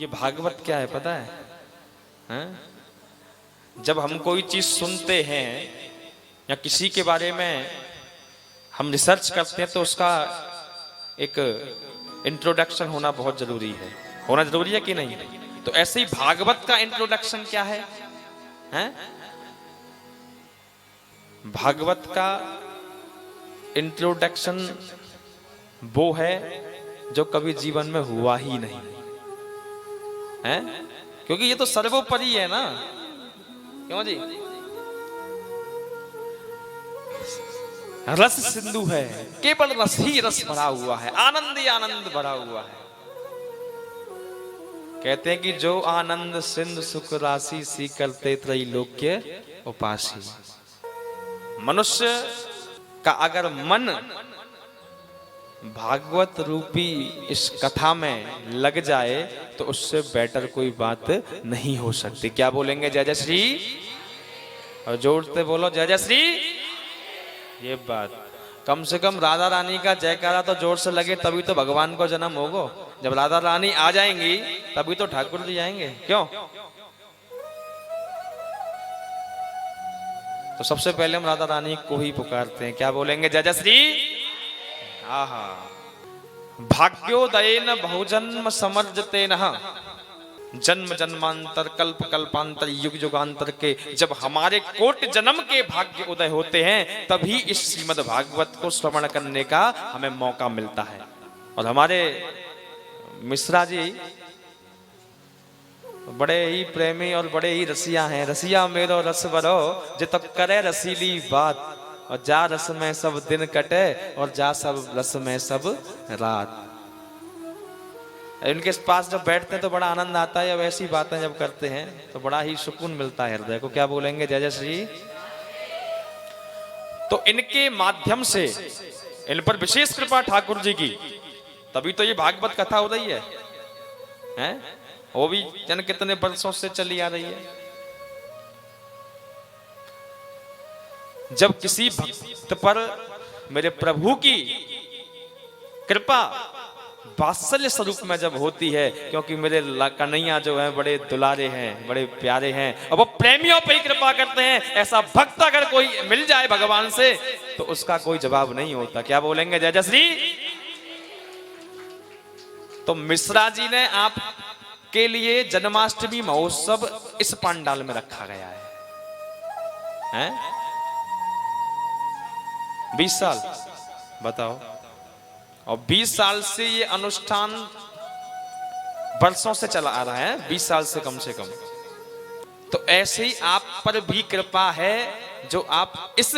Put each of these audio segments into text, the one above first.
ये भागवत क्या है पता है? हैं? जब हम कोई चीज सुनते हैं या किसी के बारे में हम रिसर्च करते हैं तो उसका एक इंट्रोडक्शन होना बहुत जरूरी है। होना जरूरी है कि नहीं? तो ऐसे ही भागवत का इंट्रोडक्शन क्या है? हैं? भागवत का इंट्रोडक्शन वो है जो कभी जीवन में हुआ ही नहीं है, क्योंकि ये तो सर्वोपरि है ना। क्यों जी? रस सिंधु है, केवल रस ही रस भरा हुआ है, आनंद ही आनंद भरा हुआ है। कहते हैं कि जो आनंद सिंधु सुख राशि सी करते त्रैलोक्य उपासी। मनुष्य का अगर मन भागवत रूपी इस कथा में लग जाए तो उससे बेटर कोई बात नहीं हो सकती। क्या बोलेंगे? जय जय श्री। और जोर से बोलो जय जय श्री। ये बात कम से कम राधा रानी का जयकारा तो जोर से लगे, तभी तो भगवान को जन्म होगा। जब राधा रानी आ जाएंगी तभी तो ठाकुर जी आएंगे। क्यों? तो सबसे पहले हम राधा रानी को ही पुकारते हैं। क्या बोलेंगे? जय जय श्री। आहा। भाग्योदयेन बहुजन्म समर्जते नः, जन्म जन्मांतर कल्प कल्पांतर युग युगांतर के जब हमारे कोट जन्म के भाग्य उदय होते हैं तभी इस श्रीमद् भागवत को श्रवण करने का हमें मौका मिलता है। और हमारे मिश्रा जी बड़े ही प्रेमी और बड़े ही रसिया हैं। रसिया मेरो रस भरो जे तो करे रसीली बात, और जा रस में सब दिन कटे और जा सब रस में सब रात। इनके पास जब बैठते हैं तो बड़ा आनंद आता है, अब ऐसी बातें जब करते हैं तो बड़ा ही सुकून मिलता है हृदय को। क्या बोलेंगे? जय जय श्री। तो इनके माध्यम से इन पर विशेष कृपा ठाकुर जी की, तभी तो ये भागवत कथा हो रही है? वो भी जन कितने वर्षों से चली आ रही है। जब किसी भक्त पर मेरे प्रभु की कृपा वात्सल्य स्वरूप में जब होती है, क्योंकि मेरे कन्हैया जो है बड़े दुलारे हैं, बड़े प्यारे हैं, और वो प्रेमियों पे ही कृपा करते हैं। ऐसा भक्त अगर कोई मिल जाए भगवान से तो उसका कोई जवाब नहीं होता। क्या बोलेंगे? जय जय श्री। तो मिश्रा जी ने आपके लिए जन्माष्टमी महोत्सव इस पंडाल में रखा गया है? 20 साल बताओ। और 20 साल से ये अनुष्ठान वर्षों से चला आ रहा है, 20 साल से कम से कम। तो ऐसे ही आप पर भी कृपा है जो आप इस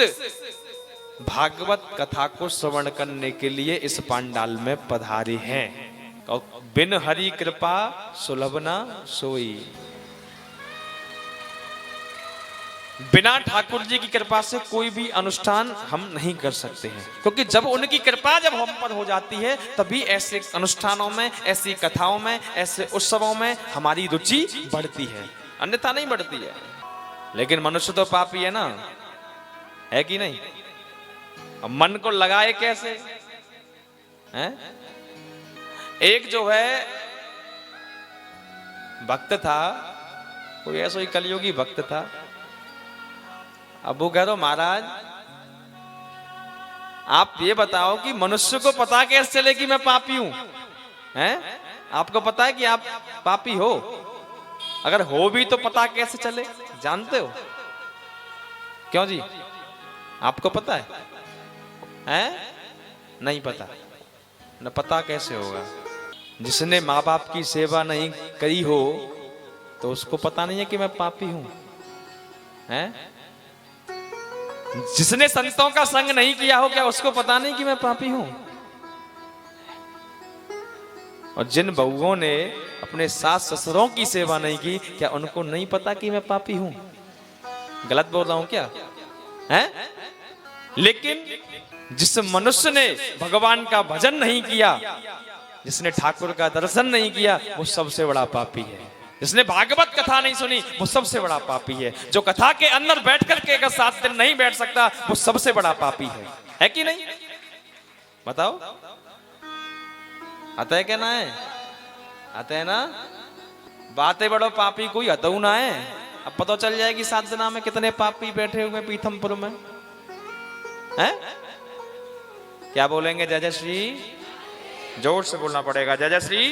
भागवत कथा को श्रवण करने के लिए इस पंडाल में पधारे हैं। और बिन हरि कृपा सुलभ ना सोई। बिना ठाकुर जी की कृपा से कोई भी अनुष्ठान हम नहीं कर सकते हैं, क्योंकि जब उनकी कृपा जब हम पर हो जाती है तभी ऐसे अनुष्ठानों में, ऐसी कथाओं में, ऐसे उत्सवों में हमारी रुचि बढ़ती है, अन्यथा नहीं बढ़ती है। लेकिन मनुष्य तो पापी है ना, है कि नहीं? अब मन को लगाए कैसे? हैं? एक जो है भक्त था, कोई ऐसा ही कलियुगी भक्त था। अब वो कह रहा महाराज आप ये बताओ कि मनुष्य को पता कैसे चले कि मैं पापी हूं? हैं? आपको पता है कि आप पापी हो? अगर हो भी तो पता कैसे चले? जानते हो? क्यों जी? आपको पता है? हैं? नहीं पता। न पता कैसे होगा? जिसने माँ बाप की सेवा नहीं करी हो तो उसको पता नहीं है कि मैं पापी हूं। हैं? जिसने संतों का संग नहीं किया हो क्या उसको पता नहीं कि मैं पापी हूं? और जिन बहुओं ने अपने सास ससुरों की सेवा नहीं की क्या उनको नहीं पता कि मैं पापी हूं? गलत बोल रहा हूं क्या? हैं? लेकिन जिस मनुष्य ने भगवान का भजन नहीं किया, जिसने ठाकुर का दर्शन नहीं किया, वो सबसे बड़ा पापी है। जिसने भागवत कथा नहीं सुनी वो सबसे बड़ा पापी है। जो कथा के अंदर बैठ करके अगर 7 दिन नहीं बैठ सकता वो सबसे बड़ा पापी है कि नहीं? बताओ। आता है क्या? ना है? आता है ना? बातें बड़ो पापी कोई हतऊ ना है। अब पता चल जाएगी 7 दिना में कितने पापी बैठे हुए पीथमपुर में हैं। क्या बोलेंगे? जय जय श्री, जोर से बोलना पड़ेगा, जय जय श्री।